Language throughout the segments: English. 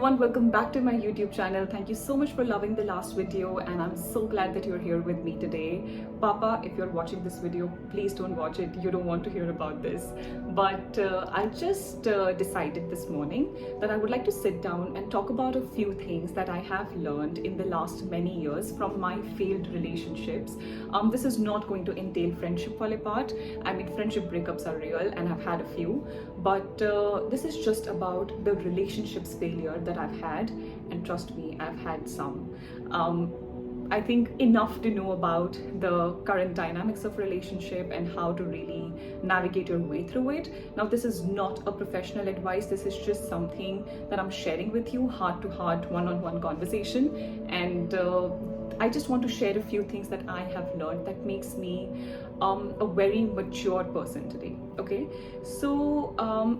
everyone, welcome back to my YouTube channel. Thank you so much for loving the last video, and I'm so glad that you're here with me today. Papa, if you're watching this video, please don't watch it. You don't want to hear about this. But I just decided this morning that I would like to sit down and talk about a few things that I have learned in the last many years from my failed relationships. This is not going to entail friendship fall apart. I mean, friendship breakups are real and I've had a few, but this is just about the relationships failure that I've had, and trust me, I've had some. I think enough to know about the current dynamics of relationship and how to really navigate your way through it. Now, this is not a professional advice. This is just something that I'm sharing with you, heart to heart, one-on-one conversation. And I just want to share a few things that I have learned that makes me a very mature person today. Okay, so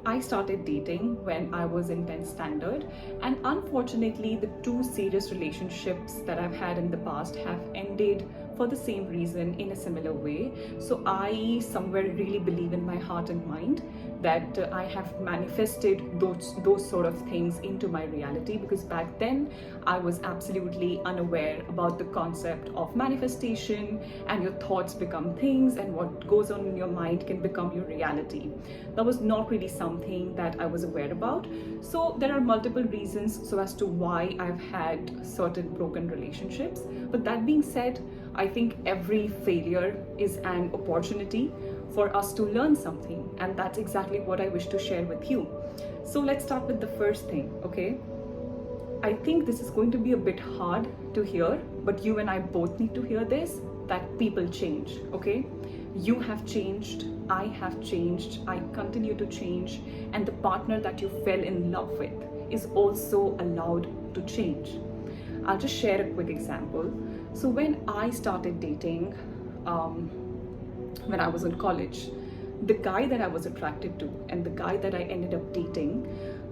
I started dating when I was in 10th standard, and unfortunately the two serious relationships that I've had in the past have ended for the same reason in a similar way. So I somewhere really believe in my heart and mind that I have manifested those sort of things into my reality, because back then I was absolutely unaware about the concept of manifestation, and your thoughts become things and what goes on in your mind can become your reality. That was not really something that I was aware about. So there are multiple reasons so as to why I've had certain broken relationships. But that being said, I think every failure is an opportunity for us to learn something, and that's exactly what I wish to share with you. So let's start with the first thing, okay? I think this is going to be a bit hard to hear, but you and I both need to hear this, that people change, okay? You have changed, I have changed, I continue to change, and the partner that you fell in love with is also allowed to change. I'll just share a quick example. So when I started dating, when I was in college, the guy that I was attracted to and the guy that I ended up dating,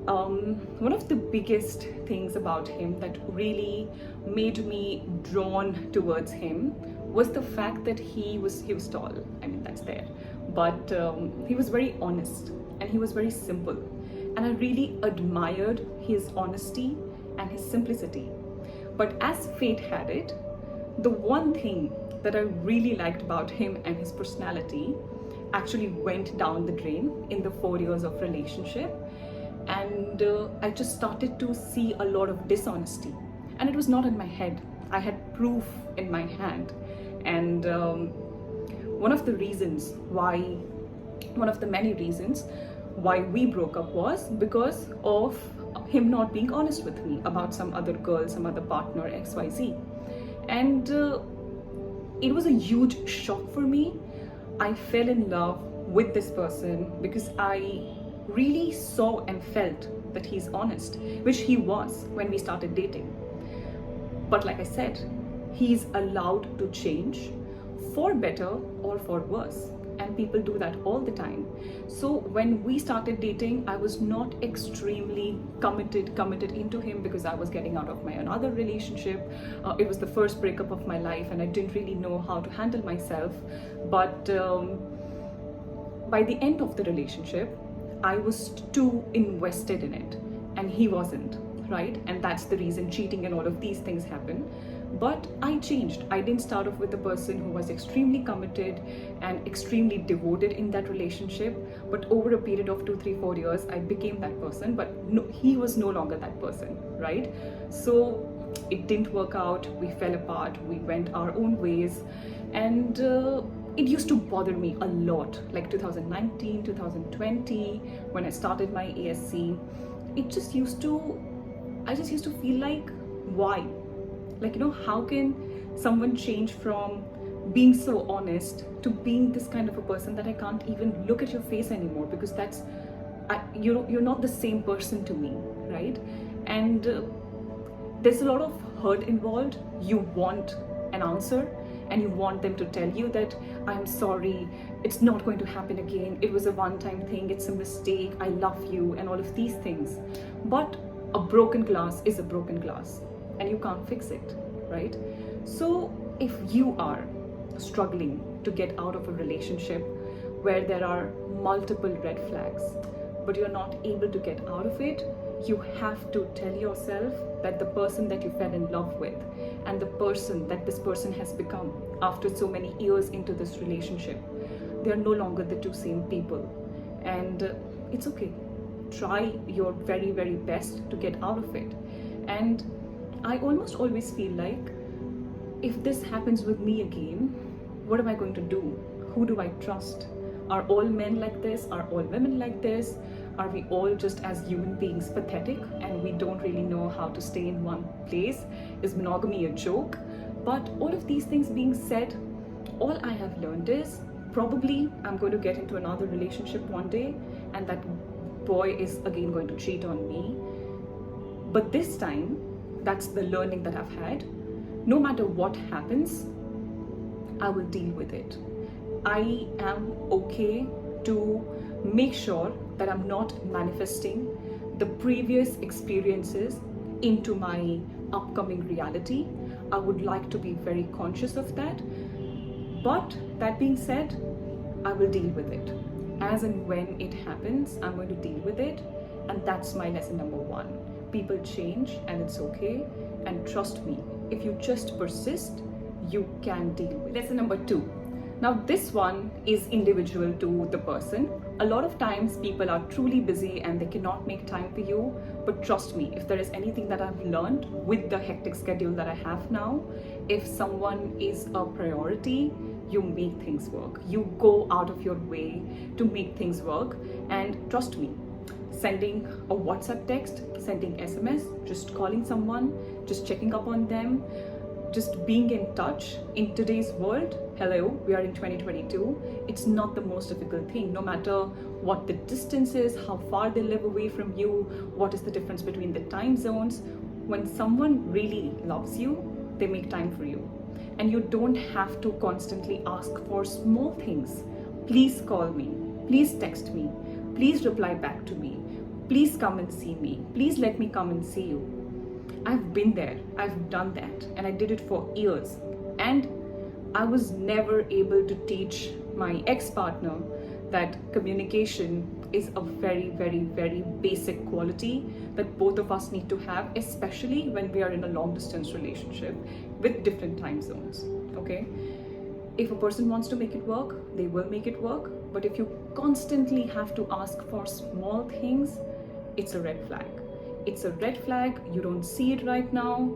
one of the biggest things about him that really made me drawn towards him was the fact that he was tall. I mean, that's there, but he was very honest and he was very simple, and I really admired his honesty and his simplicity. But as fate had it, the one thing that I really liked about him and his personality actually went down the drain in the 4 years of relationship, and I just started to see a lot of dishonesty, and it was not in my head. I had proof in my hand. And one of the many reasons why we broke up was because of him not being honest with me about some other girl, some other partner, XYZ. And it was a huge shock for me. I fell in love with this person because I really saw and felt that he's honest, which he was when we started dating. But like I said, he's allowed to change for better or for worse, and people do that all the time. So when we started dating, I was not extremely committed into him because I was getting out of my another relationship. It was the first breakup of my life and I didn't really know how to handle myself. But by the end of the relationship, I was too invested in it and he wasn't, right? And that's the reason cheating and all of these things happen. But I changed. I didn't start off with a person who was extremely committed and extremely devoted in that relationship. But over a period of 2, 3, 4 years, I became that person. But no, he was no longer that person, right? So it didn't work out. We fell apart. We went our own ways. And it used to bother me a lot. Like 2019, 2020, when I started my ASC, I just used to feel like, why? Like, how can someone change from being so honest to being this kind of a person that I can't even look at your face anymore, because you're not the same person to me, right? And there's a lot of hurt involved. You want an answer and you want them to tell you that I'm sorry, it's not going to happen again, it was a one-time thing, it's a mistake, I love you, and all of these things. But a broken glass is a broken glass and you can't fix it, right? So if you are struggling to get out of a relationship where there are multiple red flags, but you're not able to get out of it, You have to tell yourself that the person that you fell in love with and the person that this person has become after so many years into this relationship, they are no longer the two same people. And it's okay. Try your very, very best to get out of it. And I almost always feel like, if this happens with me again, what am I going to do? Who do I trust? Are all men like this? Are all women like this? Are we all just as human beings pathetic and we don't really know how to stay in one place? Is monogamy a joke? But all of these things being said, all I have learned is probably I'm going to get into another relationship one day and that boy is again going to cheat on me. But this time, that's the learning that I've had. No matter what happens, I will deal with it. I am okay to make sure that I'm not manifesting the previous experiences into my upcoming reality. I would like to be very conscious of that. But that being said, I will deal with it. As and when it happens, I'm going to deal with it. And that's my lesson number one. People change and it's okay. And trust me, if you just persist, you can deal with it. Lesson number two. Now this one is individual to the person. A lot of times people are truly busy and they cannot make time for you. But trust me, if there is anything that I've learned with the hectic schedule that I have now, if someone is a priority, you make things work. You go out of your way to make things work. And trust me, sending a WhatsApp text, sending SMS, just calling someone, just checking up on them, just being in touch in today's world. Hello, we are in 2022. It's not the most difficult thing, no matter what the distance is, how far they live away from you, what is the difference between the time zones. When someone really loves you, they make time for you. And you don't have to constantly ask for small things. Please call me, please text me, please reply back to me, please come and see me, please let me come and see you. I've been there, I've done that, and I did it for years. And I was never able to teach my ex-partner that communication is a very, very, very basic quality that both of us need to have, especially when we are in a long distance relationship with different time zones, okay? If a person wants to make it work, they will make it work. But if you constantly have to ask for small things, it's a red flag. It's a red flag. You don't see it right now.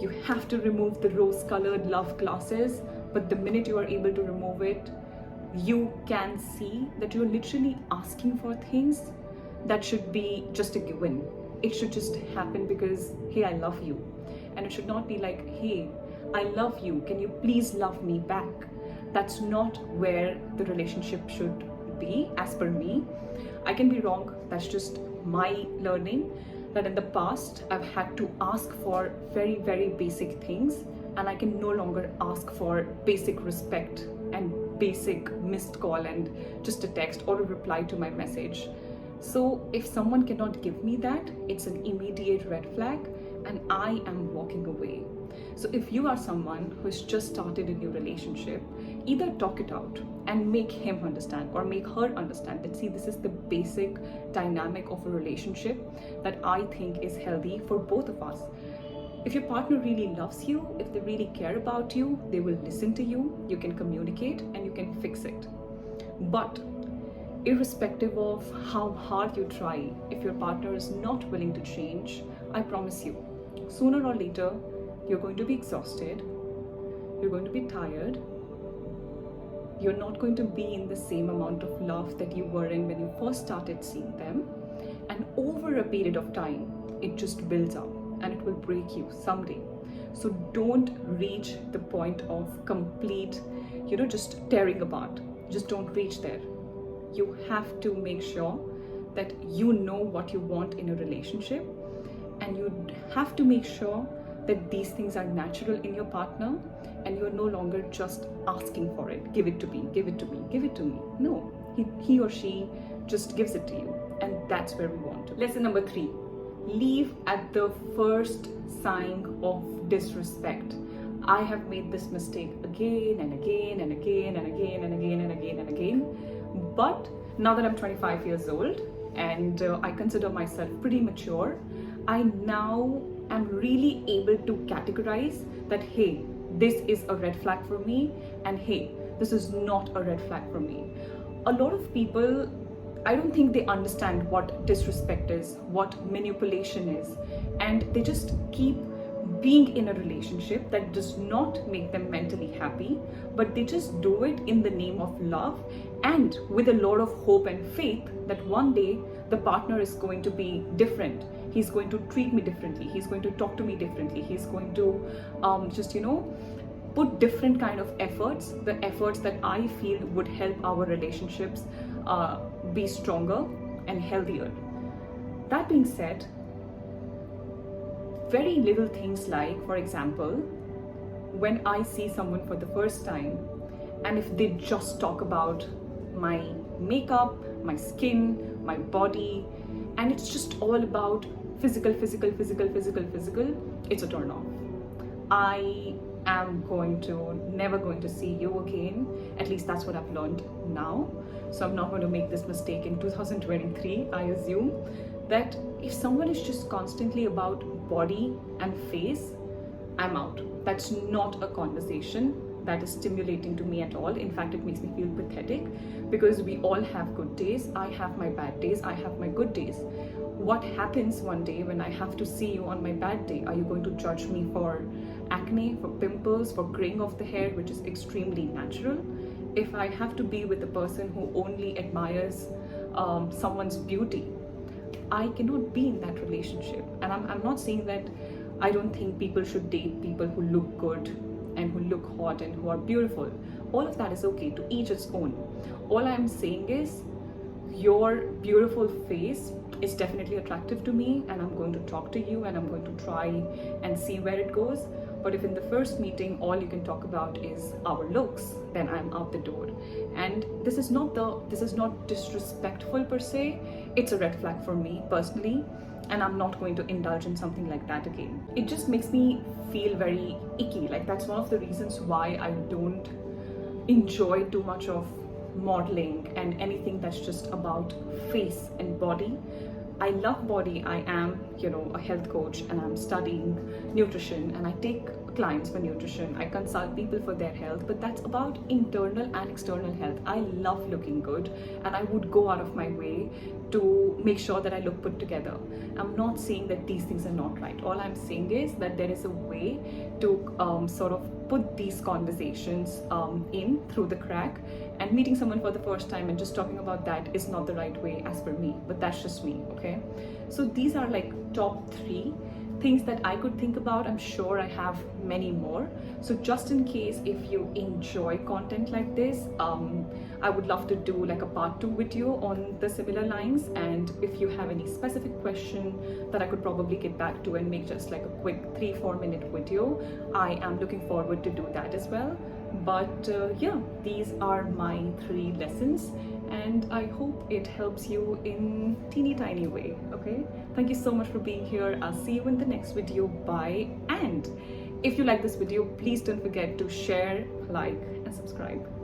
You have to remove the rose-colored love glasses. But the minute you are able to remove it, you can see that you're literally asking for things that should be just a given. It should just happen because, hey, I love you. And it should not be like, hey, I love you. Can you please love me back? That's not where the relationship should be, as per me. I can be wrong. That's just my learning. That in the past, I've had to ask for very, very basic things, and I can no longer ask for basic respect and basic missed call and just a text or a reply to my message. So if someone cannot give me that, it's an immediate red flag and I am walking away. So if you are someone who's just started a new relationship, either talk it out and make him understand or make her understand that, see, this is the basic dynamic of a relationship that I think is healthy for both of us. If your partner really loves you, if they really care about you, they will listen to you, you can communicate and you can fix it. But irrespective of how hard you try, if your partner is not willing to change, I promise you, sooner or later, you're going to be exhausted, you're going to be tired, you're not going to be in the same amount of love that you were in when you first started seeing them. And over a period of time, it just builds up and it will break you someday. So don't reach the point of complete, just tearing apart. Just don't reach there. You have to make sure that you know what you want in a relationship, and you have to make sure that these things are natural in your partner and you're no longer just asking for it. Give it to me, give it to me, give it to me. No, he or she just gives it to you, and that's where we want to. Lesson number 3, leave at the first sign of disrespect. I have made this mistake again and again and again and again and again and again and again. But now that I'm 25 years old and I consider myself pretty mature, I now am really able to categorize that, hey, this is a red flag for me, and hey, this is not a red flag for me. A lot of people, I don't think they understand what disrespect is, what manipulation is, and they just keep being in a relationship that does not make them mentally happy, but they just do it in the name of love and with a lot of hope and faith that one day the partner is going to be different. He's going to treat me differently. He's going to talk to me differently. He's going to put different kind of efforts, the efforts that I feel would help our relationships be stronger and healthier. That being said, very little things like, for example, when I see someone for the first time, and if they just talk about my makeup, my skin, my body, and it's just all about physical, it's a turn off. I am never going to see you again. At least that's what I've learned now. So I'm not going to make this mistake in 2023, I assume. That if someone is just constantly about body and face, I'm out. That's not a conversation that is stimulating to me at all. In fact, it makes me feel pathetic, because we all have good days. I have my bad days, I have my good days. What happens one day when I have to see you on my bad day? Are you going to judge me for acne, for pimples, for graying of the hair, which is extremely natural? If I have to be with a person who only admires someone's beauty, I cannot be in that relationship. And I'm not saying that I don't think people should date people who look good and who look hot and who are beautiful. All of that is okay, to each its own. All I'm saying is your beautiful face is definitely attractive to me, and I'm going to talk to you and I'm going to try and see where it goes. But if in the first meeting all you can talk about is our looks, then I'm out the door. And this is not disrespectful per se. It's a red flag for me personally, and I'm not going to indulge in something like that again. It just makes me feel very icky. Like, that's one of the reasons why I don't enjoy too much of modeling and anything that's just about face and body. I love body. I am, a health coach, and I'm studying nutrition, and I take clients for nutrition. I consult people for their health, but that's about internal and external health. I love looking good, and I would go out of my way to make sure that I look put together. I'm not saying that these things are not right. All I'm saying is that there is a way to sort of put these conversations in through the crack, and meeting someone for the first time and just talking about that is not the right way as per me, but that's just me, okay? So these are like top 3 things that I could think about. I'm sure I have many more. So just in case, if you enjoy content like this, I would love to do like a part 2 video on the similar lines. And if you have any specific question that I could probably get back to and make just like a quick 3-4 minute video, I am looking forward to do that as well. But yeah, these are my 3 lessons, and I hope it helps you in teeny tiny way. Okay, thank you so much for being here. I'll see you in the next video. Bye. And if you like this video, please don't forget to share, like, and subscribe.